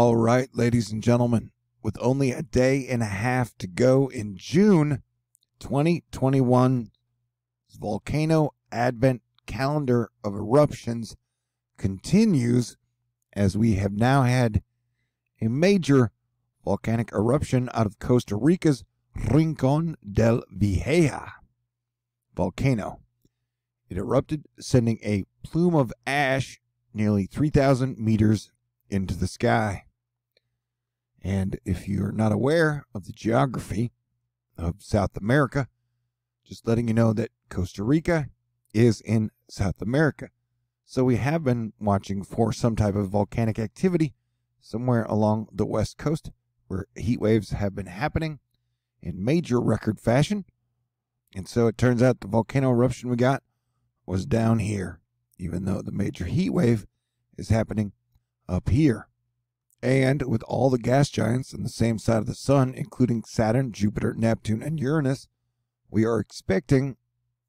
All right, ladies and gentlemen, with only a day and a half to go in June 2021, Volcano Advent calendar of eruptions continues as we have now had a major volcanic eruption out of Costa Rica's Rincón del Vieja volcano. It erupted, sending a plume of ash nearly 3,000 meters into the sky. And if you're not aware of the geography of South America, just letting you know that Costa Rica is in South America. So we have been watching for some type of volcanic activity somewhere along the west coast where heat waves have been happening in major record fashion. And so it turns out the volcano eruption we got was down here, even though the major heat wave is happening up here. And with all the gas giants on the same side of the sun, including Saturn, Jupiter, Neptune, and Uranus, we are expecting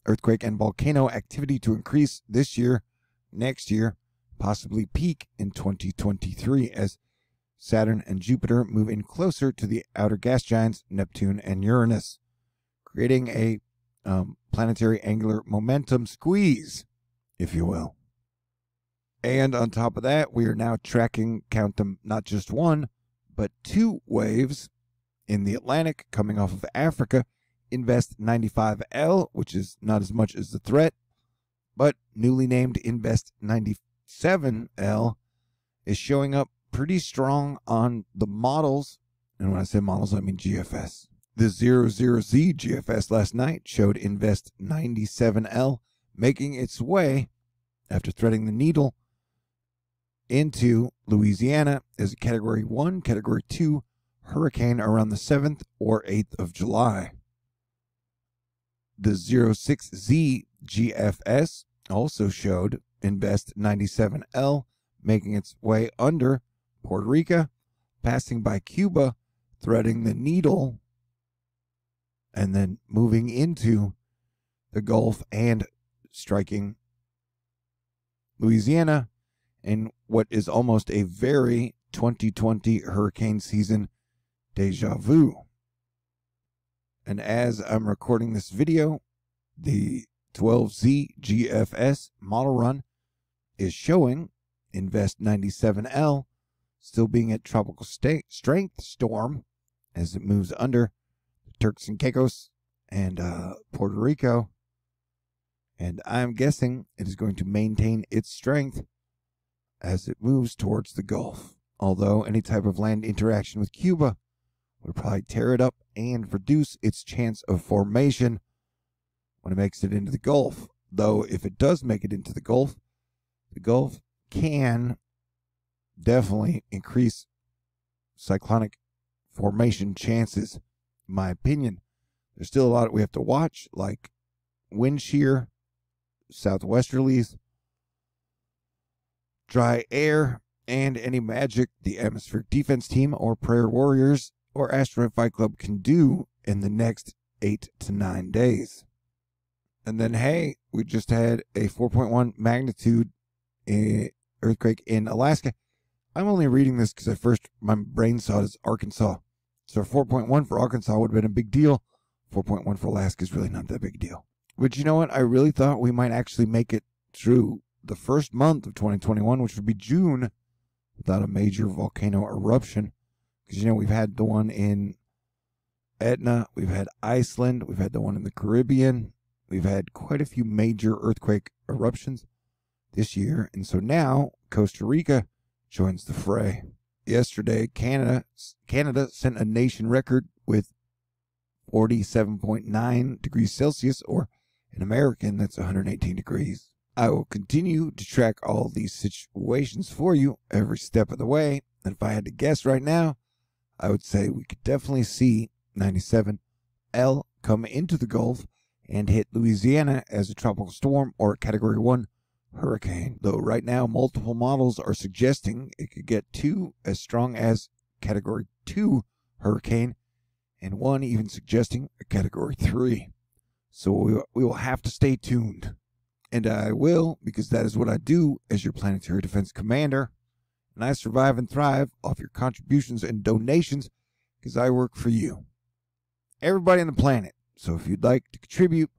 earthquake and volcano activity to increase this year, next year, possibly peak in 2023 as Saturn and Jupiter move in closer to the outer gas giants, Neptune and Uranus, creating a planetary angular momentum squeeze, if you will. And on top of that, we are now tracking, count them, not just one, but two waves in the Atlantic coming off of Africa. Invest 95L, which is not as much as the threat, but newly named Invest 97L is showing up pretty strong on the models. And when I say models, I mean GFS. The 00Z GFS last night showed Invest 97L making its way, after threading the needle, into Louisiana as a Category 1, Category 2 hurricane around the 7th or 8th of July. The 06Z GFS also showed Invest 97L making its way under Puerto Rico, passing by Cuba, threading the needle, and then moving into the Gulf and striking Louisiana in what is almost a very 2020 hurricane season deja vu. And as I'm recording this video, the 12Z GFS model run is showing Invest 97L still being at tropical strength storm as it moves under Turks and Caicos and Puerto Rico. And I'm guessing it is going to maintain its strength as it moves towards the Gulf. Although any type of land interaction with Cuba would probably tear it up and reduce its chance of formation when it makes it into the Gulf. Though if it does make it into the Gulf can definitely increase cyclonic formation chances, in my opinion. There's still a lot we have to watch, like wind shear, southwesterlies, dry air, and any magic the atmospheric defense team or prayer warriors or astronaut fight club can do in the next 8 to 9 days. And then, hey, we just had a 4.1 magnitude earthquake in Alaska. I'm only reading this because at first my brain saw it as Arkansas. So 4.1 for Arkansas would have been a big deal. 4.1 for Alaska is really not that big a deal. But you know what? I really thought we might actually make it through the first month of 2021, which would be June, without a major volcano eruption. Because, you know, we've had the one in Etna, we've had Iceland, we've had the one in the Caribbean, we've had quite a few major earthquake eruptions this year. And so now Costa Rica joins the fray. Yesterday, Canada sent a nation record with 47.9 degrees Celsius, or in American, that's 118 degrees. I will continue to track all these situations for you every step of the way. And if I had to guess right now, I would say we could definitely see 97L come into the Gulf and hit Louisiana as a tropical storm or a Category 1 hurricane. Though right now, multiple models are suggesting it could get to as strong as Category 2 hurricane, and one even suggesting a Category 3. So we will have to stay tuned. And I will, because that is what I do as your planetary defense commander. and I survive and thrive off your contributions and donations because I work for you. Everybody on the planet. So if you'd like to contribute,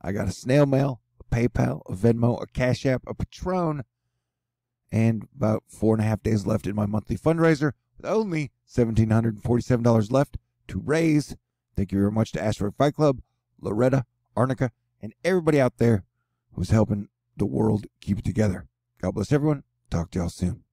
I got a snail mail, a PayPal, a Venmo, a Cash App, a Patron, and about 4.5 days left in my monthly fundraiser with only $1,747 left to raise. Thank you very much to Asteroid Fight Club, Loretta, Arnica, and everybody out there who's helping the world keep it together. God bless everyone. Talk to y'all soon.